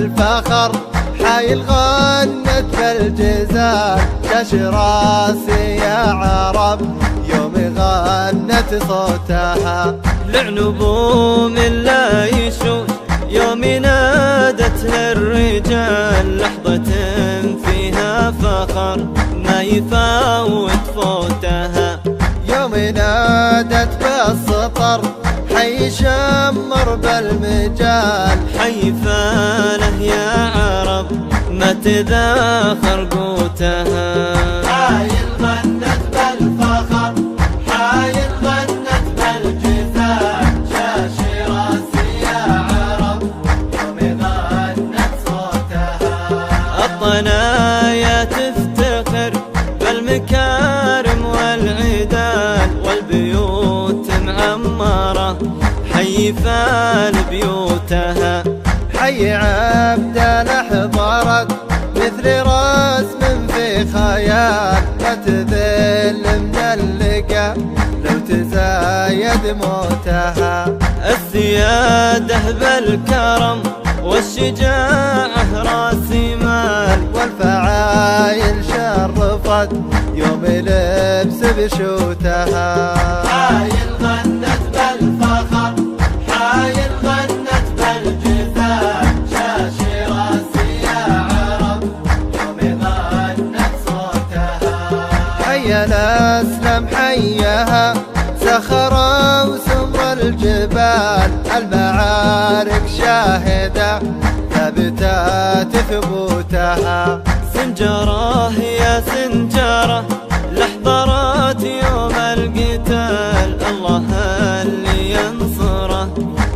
بالفخر حايل غنت بالجزال شاش راسي يا عرب يوم غنت صوتها. لعنبوم لا يشوش يوم نادتها الرجال لحظة فيها فخر ما يفوت فوتها. يوم نادت بالسطر حي شمر بالمجال حي فاله يا عرب ما تذاخر قوتها. حايل غنت بالفخر حايل غنت بالجزال شاشي راسي يا عرب يوم غنت صوتها. الطنايا تفتخر بالمكارم والعدال والبيوت معمرة حي فال بيوتها. حي عبد حضرت مثل رسم في خيال ما تذل من اللقا لو تزايد موتها. السيادة بالكرم والشجاعة راس مال والفعايل شرفت يوم لبس بشوتها. حايل غنت بالفخر حايل غنت بالجزال شاشي راسي يا عرب يوم غنت صوتها. حي الأسلم حيها سخرة وسمر الجبال المعارك شاهدة ثبتت ثبوتها. سنجرة يا سنجرة لحضرت يوم القتال الله اللي ينصره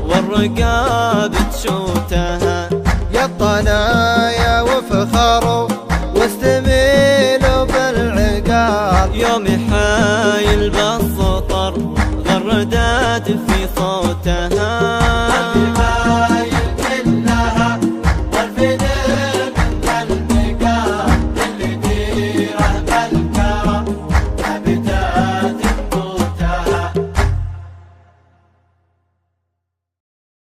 والرقاب تشوتها. يا الطنايا وفخروا واستميلوا بالعقال يوم حايل بالسطر غردات في صوتها.